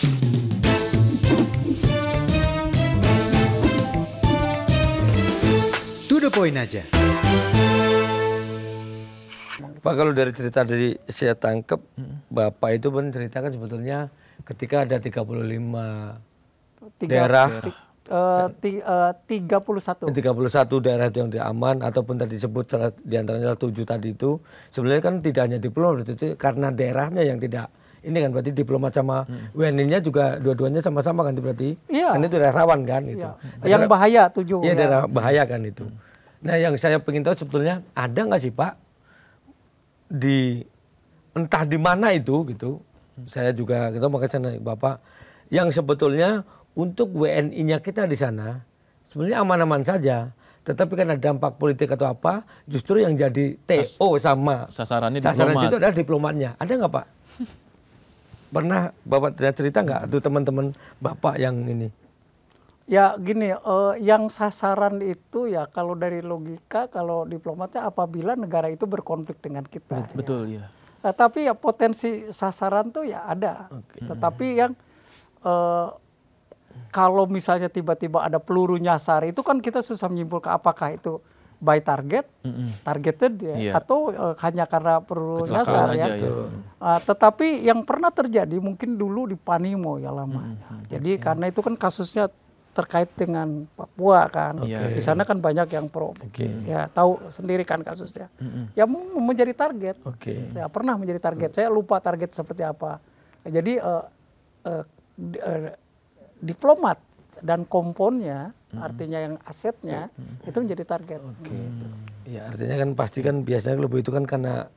To the point aja. Pak, kalau dari cerita dari saya tangkap, Bapak itu menceritakan sebetulnya ketika ada 35 daerah, 31 daerah itu yang tidak aman, ataupun tadi disebut diantaranya 7 tadi itu, sebenarnya kan tidak hanya diplomat, itu karena daerahnya yang tidak, ini kan berarti diplomat sama WNI-nya juga dua-duanya sama-sama kan berarti, kan itu daerah rawan kan itu. Yang bahaya 7. Iya, daerah bahaya kan itu. Nah, yang saya ingin tahu sebetulnya ada nggak sih Pak, di entah di mana itu gitu, saya juga kita makanya Bapak, yang sebetulnya untuk WNI-nya kita di sana sebenarnya aman-aman saja, tetapi karena dampak politik atau apa, justru yang jadi TO sama sasaran itu adalah diplomatnya. Ada nggak Pak? Pernah Bapak cerita nggak tuh teman-teman Bapak yang ini? Ya gini, yang sasaran itu ya kalau dari logika, kalau diplomatnya apabila negara itu berkonflik dengan kita. Betul ya. Tapi ya potensi sasaran tuh ya ada. Tetapi yang kalau misalnya tiba-tiba ada peluru nyasar, itu kan kita susah menyimpulkan apakah itu by target, targeted ya, atau hanya karena peluru nyasar ya. Tetapi yang pernah terjadi mungkin dulu di Panimo ya lama. Jadi karena itu kan kasusnya terkait dengan Papua kan, di sana kan banyak yang pro, ya tahu sendiri kan kasusnya, ya menjadi target, ya pernah menjadi target, saya lupa target seperti apa. Jadi diplomat dan komponnya, artinya yang asetnya itu menjadi target. Ya artinya kan pasti kan biasanya lebih itu kan karena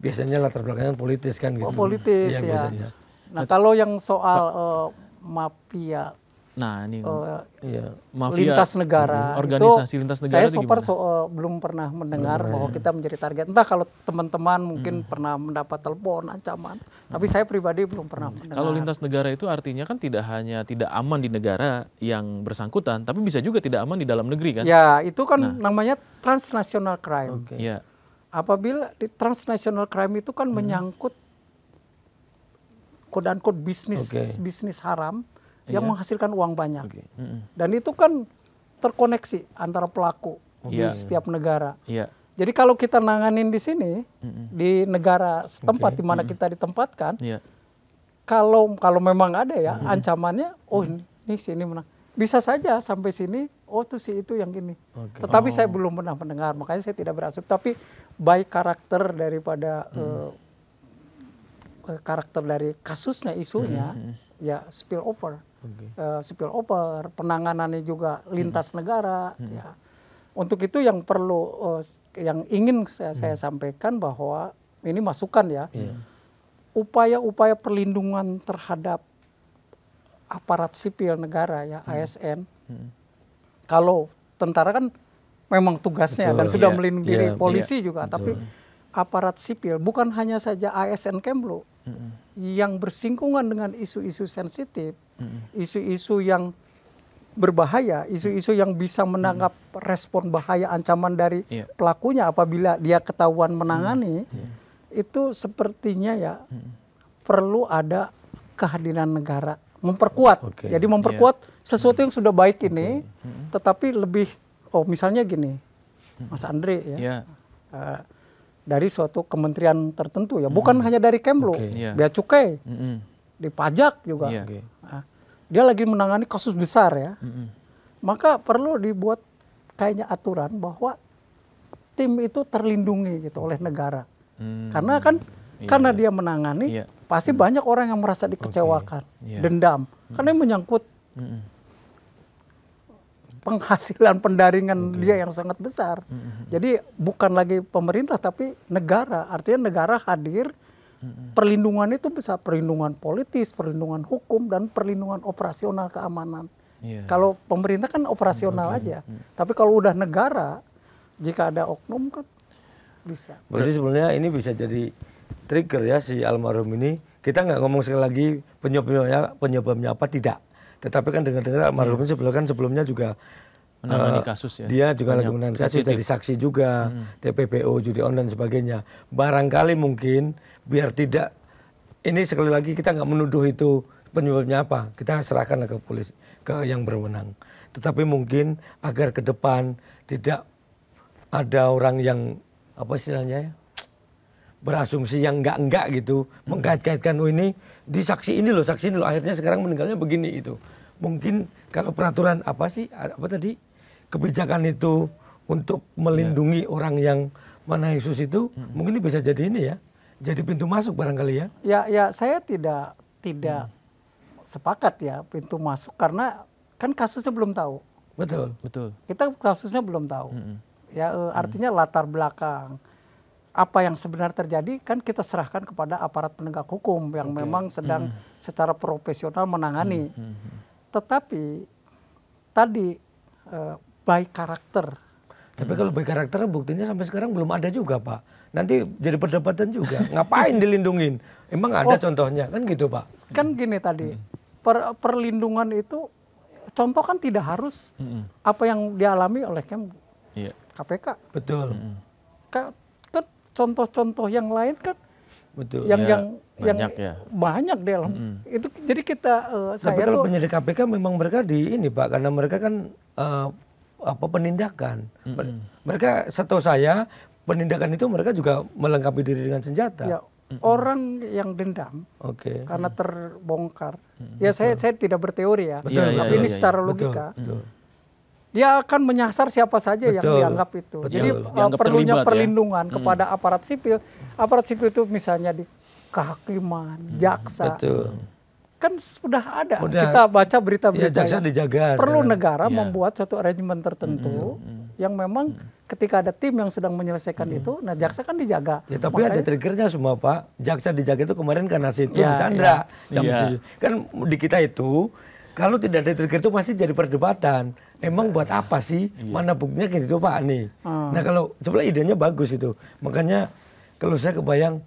biasanya latar belakangnya politis kan gitu. Politis ya. Biasanya. Nah kalau yang soal mafia. Nah ini lintas negara, organisasi itu lintas negara saya so far belum pernah mendengar bahwa kita menjadi target. Entah kalau teman-teman mungkin pernah mendapat telepon ancaman, tapi saya pribadi belum pernah mendengar. Kalau lintas negara itu artinya kan tidak hanya tidak aman di negara yang bersangkutan, tapi bisa juga tidak aman di dalam negeri kan? Ya itu kan namanya transnational crime. Ya. Apabila di transnational crime itu kan menyangkut quote-unquote bisnis haram yang menghasilkan uang banyak. Dan itu kan terkoneksi antara pelaku di setiap negara. Jadi kalau kita nanganin di sini, di negara setempat di mana kita ditempatkan, kalau memang ada ya ancamannya, oh ini sini menang. Bisa saja sampai sini, oh tuh si itu yang gini. Tetapi saya belum pernah mendengar, makanya saya tidak berasumsi. Tapi baik karakter daripada karakter dari kasusnya, isunya, ya spill over. Spill over, penanganannya juga lintas negara. Ya. Untuk itu yang perlu, yang ingin saya sampaikan bahwa ini masukan ya, upaya-upaya perlindungan terhadap aparat sipil negara ya ASN. Kalau tentara kan memang tugasnya dan sudah melindungi diri, polisi juga, tapi aparat sipil bukan hanya saja ASN Kemlu yang bersinggungan dengan isu-isu sensitif, isu-isu yang berbahaya, isu-isu yang bisa menangkap respon bahaya ancaman dari pelakunya apabila dia ketahuan menangani, itu sepertinya ya perlu ada kehadiran negara memperkuat. Jadi memperkuat sesuatu yang sudah baik ini, tetapi lebih, misalnya gini, Mas Andre ya. Dari suatu kementerian tertentu ya, bukan hanya dari Kemlu, bea cukai, di pajak juga. Nah, dia lagi menangani kasus besar ya, maka perlu dibuat kayaknya aturan bahwa tim itu terlindungi gitu oleh negara, karena kan karena dia menangani, pasti banyak orang yang merasa dikecewakan, dendam, karena menyangkut penghasilan pendaringan dia yang sangat besar. Jadi bukan lagi pemerintah tapi negara. Artinya negara hadir, perlindungan itu bisa perlindungan politis, perlindungan hukum, dan perlindungan operasional keamanan. Kalau pemerintah kan operasional aja. Tapi kalau udah negara, jika ada oknum kan bisa. Berarti sebenarnya ini bisa jadi trigger ya si almarhum ini. Kita nggak ngomong sekali lagi penyebabnya apa, tidak. Tetapi kan dengar-dengar almarhum sebelumnya juga menangani kasus ya. Dia juga lagi menangani kasus, dari saksi juga, TPPO, judi online dan sebagainya. Barangkali mungkin biar tidak, ini sekali lagi kita nggak menuduh itu penyebabnya apa? Kita serahkan ke polisi, ke yang berwenang. Tetapi mungkin agar ke depan tidak ada orang yang apa istilahnya ya, berasumsi yang enggak gitu, mengkait-kaitkan oh ini di saksi ini loh, akhirnya sekarang meninggalnya begini itu. Mungkin kalau peraturan apa tadi kebijakan itu untuk melindungi orang yang mana Yesus itu, mungkin ini bisa jadi ini ya, jadi pintu masuk barangkali ya. Ya saya tidak sepakat ya pintu masuk karena kan kasusnya belum tahu. Betul. Kita kasusnya belum tahu. Ya artinya latar belakang apa yang sebenarnya terjadi kan kita serahkan kepada aparat penegak hukum yang memang sedang secara profesional menangani. Tetapi tadi baik karakter. Tapi kalau baik karakter buktinya sampai sekarang belum ada juga Pak. Nanti jadi perdebatan juga. Ngapain dilindungin? Emang ada contohnya kan gitu Pak? Kan gini tadi perlindungan itu contoh kan tidak harus apa yang dialami oleh KPK. Betul. Kan contoh-contoh yang lain kan betul. yang banyak dalam itu. Jadi kita tapi kalau penyidik KPK memang mereka di ini Pak, karena mereka kan penindakan. Mereka setahu saya penindakan itu mereka juga melengkapi diri dengan senjata. Ya, orang yang dendam karena terbongkar. Ya saya tidak berteori ya, tapi ini secara logika. Dia akan menyasar siapa saja yang dianggap itu. Jadi perlunya perlindungan kepada aparat sipil. Aparat sipil itu misalnya di kehakiman, jaksa. Kan sudah ada. Kita baca berita-berita. Ya, jaksa dijaga. Perlu negara membuat suatu arrangement tertentu yang memang ketika ada tim yang sedang menyelesaikan itu, nah jaksa kan dijaga. Ya tapi ada triggernya semua Pak. Jaksa dijaga itu kemarin karena situ disandra. Kan di kita itu kalau tidak ada trigger itu pasti jadi perdebatan. Emang buat apa sih? Mana buktinya kayak gitu Pak nih. Nah kalau sebenarnya idenya bagus itu. Makanya kalau saya kebayang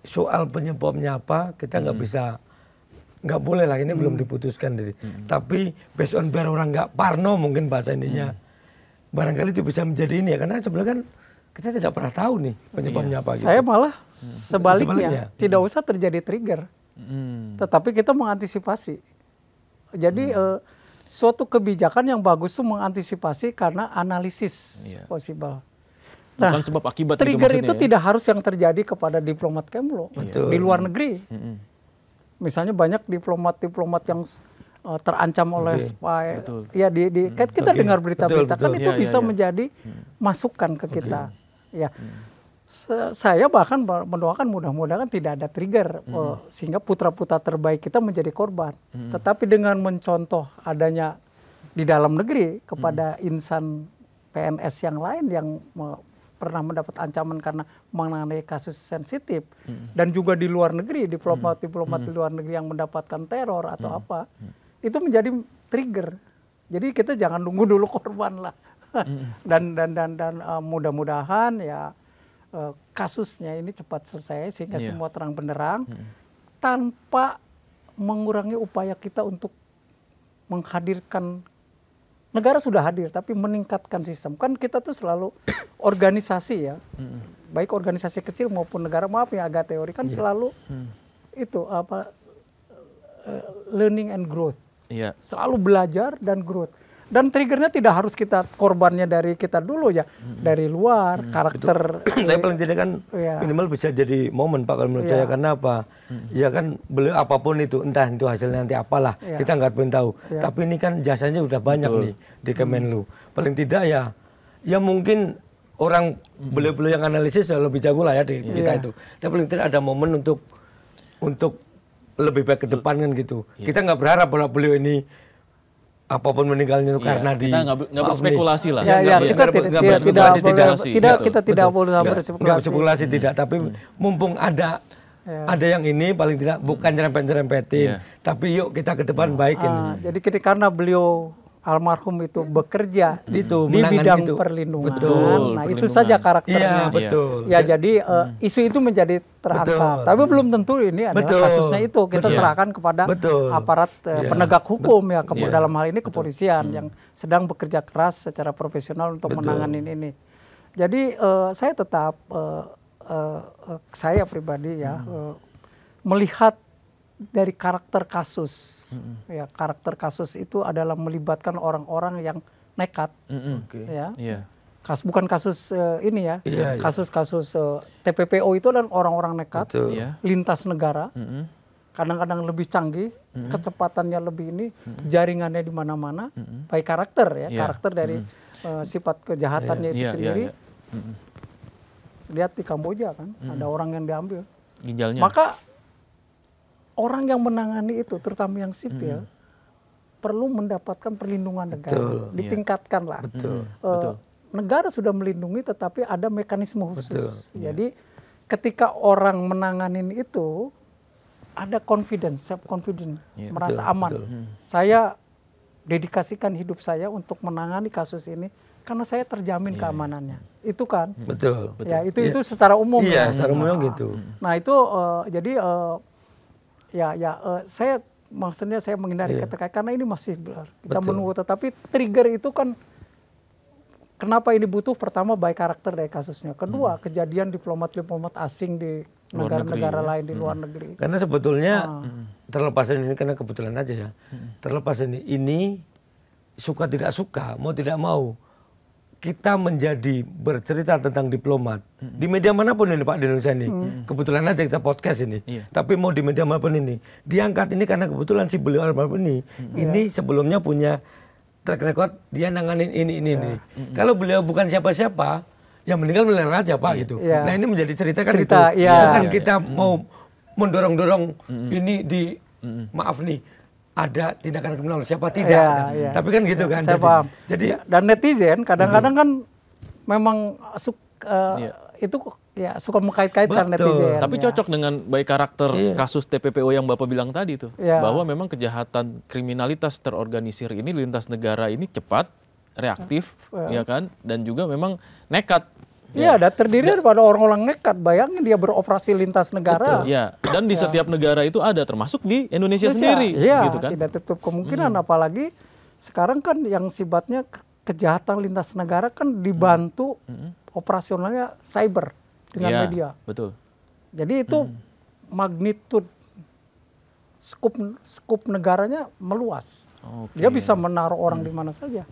soal penyebabnya apa kita nggak boleh lah, ini belum diputuskan. Tapi based on biar orang nggak parno mungkin bahasa ininya. Barangkali itu bisa menjadi ini ya. Karena sebenarnya kan kita tidak pernah tahu nih penyebabnya apa. Gitu. Saya malah sebaliknya. Tidak usah terjadi trigger. Tetapi kita mengantisipasi. Jadi suatu kebijakan yang bagus itu mengantisipasi karena analisis possible. Nah, bukan sebab akibat trigger itu tidak harus yang terjadi kepada diplomat Kemlu di luar negeri. Misalnya banyak diplomat-diplomat yang terancam oleh spy. Ya kita dengar berita-berita kan itu bisa menjadi masukan ke kita. Ya. Saya bahkan mendoakan mudah-mudahan tidak ada trigger sehingga putra-putra terbaik kita menjadi korban. Tetapi dengan mencontoh adanya di dalam negeri kepada insan PNS yang lain yang pernah mendapat ancaman karena mengenai kasus sensitif dan juga di luar negeri diplomat-diplomat di luar negeri yang mendapatkan teror atau apa, itu menjadi trigger. Jadi kita jangan nunggu dulu korban lah. dan mudah-mudahan ya kasusnya ini cepat selesai sehingga semua terang benderang tanpa mengurangi upaya kita untuk menghadirkan, negara sudah hadir tapi meningkatkan sistem. Kan kita tuh selalu organisasi ya, baik organisasi kecil maupun negara, maaf ya agak teori kan selalu itu learning and growth, selalu belajar dan growth. Dan triggernya tidak harus kita korbannya dari kita dulu ya, dari luar, karakter. Tapi paling tidak kan minimal bisa jadi momen Pak kalau menurut saya. Karena apa? Ya kan beliau apapun itu, entah itu hasilnya nanti apalah, kita nggak pengen tahu. Tapi ini kan jasanya udah banyak nih di Kemenlu. Paling tidak ya mungkin orang beliau-beliau yang analisis lebih jago lah ya di kita itu. Tapi paling tidak ada momen untuk lebih baik ke depan kan gitu. Kita nggak berharap bahwa beliau ini apapun meninggalnya itu karena kita nggak berspekulasi lah. Kita tidak boleh berspekulasi. Tapi mumpung ada yang ini paling tidak bukan nyerempet-nyerempetin, tapi yuk kita ke depan baik ini. Jadi karena beliau almarhum itu bekerja di bidang perlindungan. Nah, itu saja karakternya. Ya, jadi isu itu menjadi terangkat. Tapi belum tentu ini adalah kasusnya itu. Kita serahkan kepada aparat penegak hukum ya, dalam hal ini kepolisian yang sedang bekerja keras secara profesional untuk menangani ini. Jadi saya tetap saya pribadi ya melihat dari karakter kasus. Ya, karakter kasus itu adalah melibatkan orang-orang yang nekat. Oke. Ya. Iya. Bukan kasus ini ya. Iya, iya. Kasus-kasus TPPO itu adalah orang-orang nekat, Betul. Iya. lintas negara. Kadang-kadang lebih canggih, kecepatannya lebih ini, jaringannya di mana-mana, baik karakter ya, Iya. karakter dari sifat kejahatannya itu Iya, iya, sendiri. iya. Lihat di Kamboja kan, ada orang yang diambil. Ginjalnya. Maka orang yang menangani itu, terutama yang sipil, perlu mendapatkan perlindungan negara, Betul. ditingkatkan lah. Betul. Betul. Negara sudah melindungi, tetapi ada mekanisme khusus. Betul. Jadi ketika orang menangani itu, ada confidence, self confidence, Iya, merasa betul, aman. betul. Saya dedikasikan hidup saya untuk menangani kasus ini karena saya terjamin keamanannya. Itu kan, Betul. ya itu secara umum. Iya, ya. secara umumnya gitu. Nah itu jadi saya maksudnya saya menghindari kata karena ini masih kita Betul. menunggu, tetapi trigger itu kan. Kenapa ini butuh? Pertama, baik karakter dari kasusnya. Kedua, kejadian diplomat-diplomat asing di negara-negara lain di luar negeri. Karena sebetulnya terlepas dari ini, karena kebetulan aja ya, terlepas ini suka tidak suka, mau tidak mau, kita menjadi bercerita tentang diplomat di media manapun ini Pak di Indonesia ini. Kebetulan aja kita podcast ini. Tapi mau di media manapun ini, diangkat ini karena kebetulan si beliau ini sebelumnya punya track record dia nanganin ini. Kalau beliau bukan siapa-siapa, yang meninggal aja Pak gitu. Iya. Nah ini menjadi cerita kan Cerita, itu. iya. Bukan kita mau mendorong-dorong ini di maaf nih ada tindakan kriminal siapa tidak. Iya. Tapi kan gitu kan. Saya paham. Jadi Dan netizen kadang-kadang kan memang Iya. itu ya suka mengkait-kaitkan Betul. netizen. Tapi ya. cocok dengan baik karakter kasus TPPO yang Bapak bilang tadi tuh. Iya. Bahwa memang kejahatan kriminalitas terorganisir ini lintas negara ini cepat, reaktif, ya kan? Dan juga memang nekat. Iya, dan terdiri daripada orang-orang nekat. Bayangin dia beroperasi lintas negara. Ya, dan di setiap negara itu ada, termasuk di Indonesia sendiri, Iya, gitu kan? tidak tutup kemungkinan. Apalagi sekarang kan yang sifatnya kejahatan lintas negara kan dibantu operasionalnya cyber dengan Iya, media. betul. Jadi itu magnitud skup negaranya meluas. Oke. Dia bisa menaruh orang di mana saja.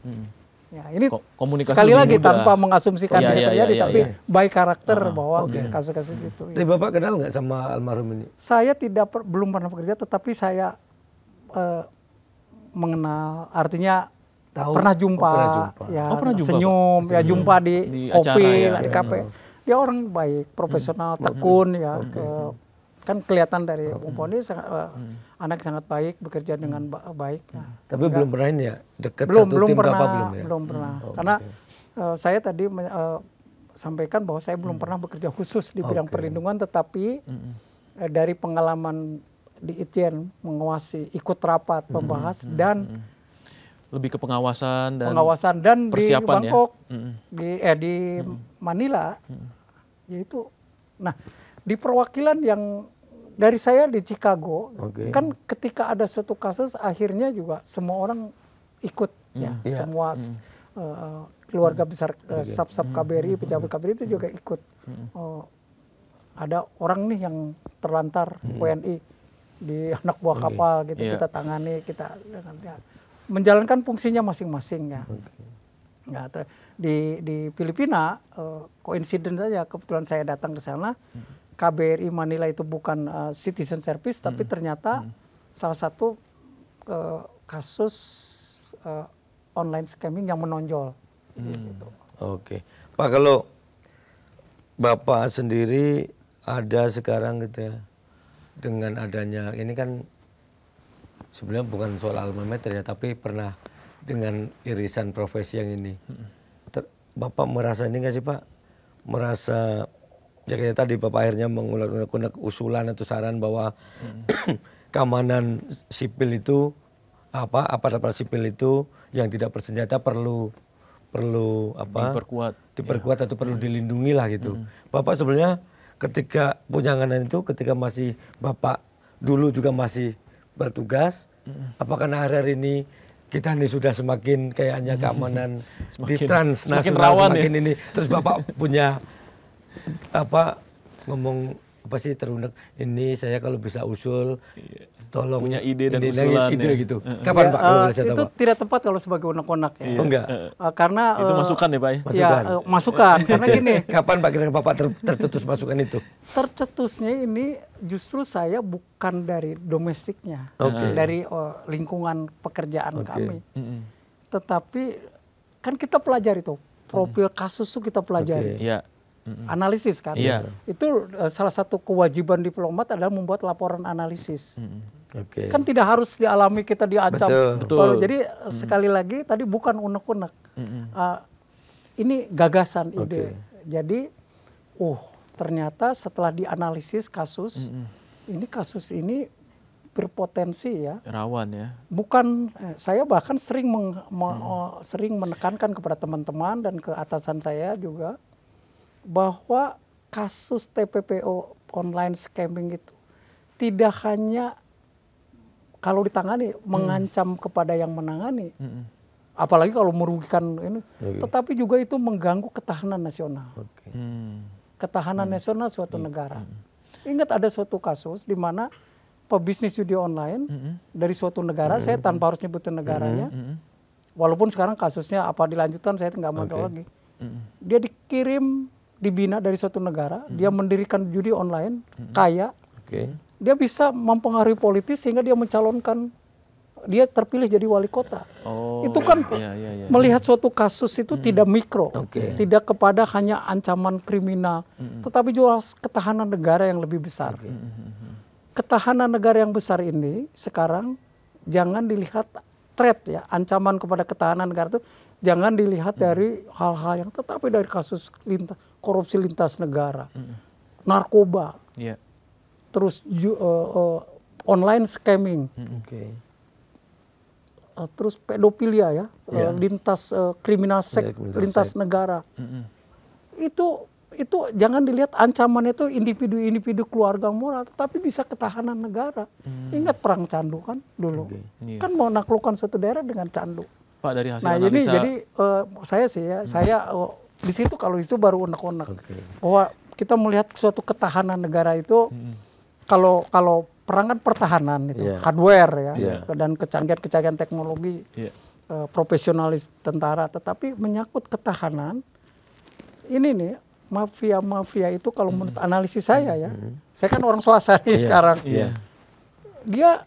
Ya, ini Komunikasi sekali lebih lagi mudah. tanpa mengasumsikan Iya, ini iya, terjadi, iya, tapi iya. baik karakter bahwa kasus-kasus itu. tapi Bapak kenal nggak sama almarhum ini? Saya belum pernah bekerja, tetapi saya mengenal, artinya Tahu. pernah jumpa, Oh, pernah jumpa. ya Oh, pernah jumpa, senyum, ya jumpa di Di kopi, acara, ya. di kafe. Dia orang baik, profesional, tekun, ya. Kan kelihatan dari Poni anak sangat baik, bekerja dengan baik. Nah, Tapi belum pernah ini ya dekat belum satu tim pernah, Bapak belum ya? belum pernah. Karena saya tadi sampaikan bahwa saya belum pernah bekerja khusus di bidang perlindungan, tetapi dari pengalaman di Itjen menguasai, ikut rapat, membahas dan Lebih ke pengawasan dan di persiapan ya. Bangkok, di Manila, yaitu, nah di perwakilan yang dari saya di Chicago, kan ketika ada suatu kasus akhirnya juga semua orang ikut, ya, semua keluarga besar staf-staf KBRI, pejabat KBRI itu juga ikut. Ada orang nih yang terlantar WNI di anak buah kapal gitu, kita tangani, kita menjalankan fungsinya masing-masing ya. Nah, di Filipina koinsiden saja kebetulan saya datang ke sana. KBRI Manila itu bukan citizen service, tapi ternyata salah satu kasus online scamming yang menonjol di situ. Oke, Pak, kalau Bapak sendiri ada sekarang gitu ya, dengan adanya ini kan sebenarnya bukan soal alma mater ya, tapi pernah dengan irisan profesi yang ini. Bapak merasa ini nggak sih Pak? Merasa ya kayak tadi Bapak akhirnya menggunakan usulan atau saran bahwa keamanan sipil itu aparat sipil itu yang tidak bersenjata perlu diperkuat atau perlu dilindungi lah gitu. Bapak sebenarnya ketika penanganan itu, ketika masih Bapak dulu juga masih bertugas, apakah hari ini kita nih sudah semakin kayaknya keamanan di transnasional semakin ini, terus Bapak punya ngomong terundang ini saya kalau bisa usul Tolong punya ide dan ini, usulan ide ya. gitu. Kapan Pak? Kalau boleh saya Itu tahu, Pak? tidak tepat kalau sebagai unek-unek ya. Oh, enggak. Karena Itu masukan ya Pak ya? Masukan. Masukan. Karena gini, Kapan Pak kira Bapak tercetus masukan itu? tercetusnya ini justru saya bukan dari domestiknya, Oke. dari lingkungan pekerjaan Oke. kami. Mm-mm. Tetapi kan kita pelajari tuh profil kasus tuh kita pelajari, Oke. Iya. Mm-mm. analisis kan. Iya. Itu salah satu kewajiban diplomat adalah membuat laporan analisis. Oke. Kan tidak harus dialami kita diancam. Betul. Jadi sekali lagi tadi bukan unek-unek. Ini gagasan ide. Jadi, ternyata setelah dianalisis kasus, ini kasus ini berpotensi ya. Rawan ya. Bukan, saya bahkan sering sering menekankan kepada teman-teman dan ke atasan saya juga bahwa kasus TPPO online scamming itu tidak hanya kalau ditangani mengancam kepada yang menangani, apalagi kalau merugikan ini, tetapi juga itu mengganggu ketahanan nasional, ketahanan nasional suatu negara. Ingat ada suatu kasus di mana pebisnis judi online dari suatu negara, saya tanpa harus nyebutin negaranya, walaupun sekarang kasusnya apa dilanjutkan saya nggak mau tahu lagi. Dia dikirim, dibina dari suatu negara, dia mendirikan judi online, kaya. Dia bisa mempengaruhi politis sehingga dia mencalonkan, dia terpilih jadi wali kota. Itu kan melihat suatu kasus itu tidak mikro, tidak kepada hanya ancaman kriminal, tetapi juga ketahanan negara yang lebih besar. Ketahanan negara yang besar ini sekarang jangan dilihat threat ya, ancaman kepada ketahanan negara itu jangan dilihat dari hal-hal yang, tetapi dari kasus korupsi lintas negara, narkoba. Terus online scamming, terus pedofilia ya, lintas kriminal seks lintas negara. Itu jangan dilihat ancaman itu individu keluarga moral, tetapi bisa ketahanan negara. Ingat perang candu kan dulu, kan mau menaklukkan suatu daerah dengan candu. Pak, dari hasil Nah analisa. jadi saya sih ya, saya di situ kalau itu baru unek-unek bahwa kita melihat suatu ketahanan negara itu. Kalau perang kan pertahanan itu, hardware ya, dan kecanggihan teknologi, profesionalis tentara, tetapi menyangkut ketahanan, ini nih mafia itu kalau menurut analisis saya ya, saya kan orang swasta nih sekarang, dia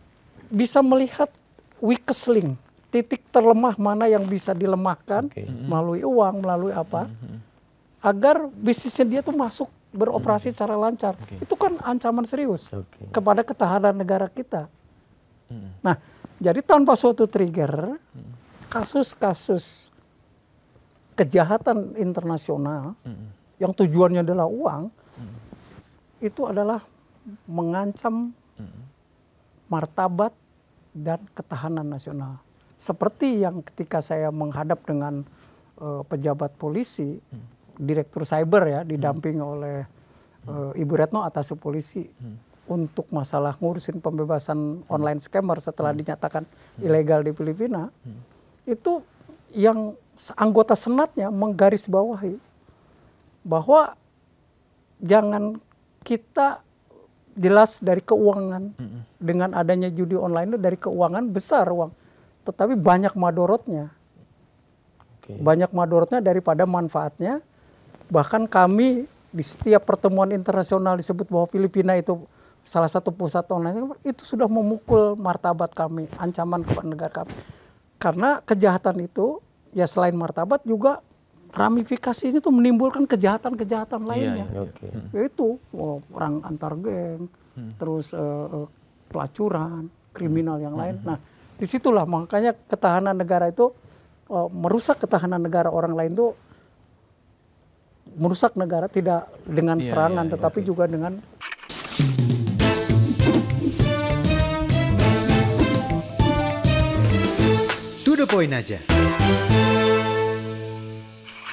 bisa melihat weakest link, titik terlemah mana yang bisa dilemahkan melalui uang, melalui apa, agar bisnisnya dia tuh masuk beroperasi secara lancar. Itu kan ancaman serius kepada ketahanan negara kita. Nah, jadi tanpa suatu trigger, kasus-kasus kejahatan internasional yang tujuannya adalah uang, itu adalah mengancam martabat dan ketahanan nasional. Seperti yang ketika saya menghadap dengan pejabat polisi, direktur cyber ya, didampingi oleh Ibu Retno atas polisi untuk masalah ngurusin pembebasan online scammer setelah dinyatakan ilegal di Filipina, itu yang anggota senatnya menggarisbawahi bahwa jangan kita jelas dari keuangan, dengan adanya judi online itu dari keuangan besar uang, tetapi banyak madorotnya, banyak madorotnya daripada manfaatnya. Bahkan kami di setiap pertemuan internasional disebut bahwa Filipina itu salah satu pusat online, itu sudah memukul martabat kami, ancaman kepada negara kami. Karena kejahatan itu ya selain martabat juga ramifikasinya itu menimbulkan kejahatan-kejahatan lainnya. Yaitu perang antar geng, terus pelacuran, kriminal yang lain. Nah, disitulah makanya ketahanan negara itu merusak ketahanan negara orang lain itu merusak negara tidak dengan serangan, tetapi juga dengan To the point aja.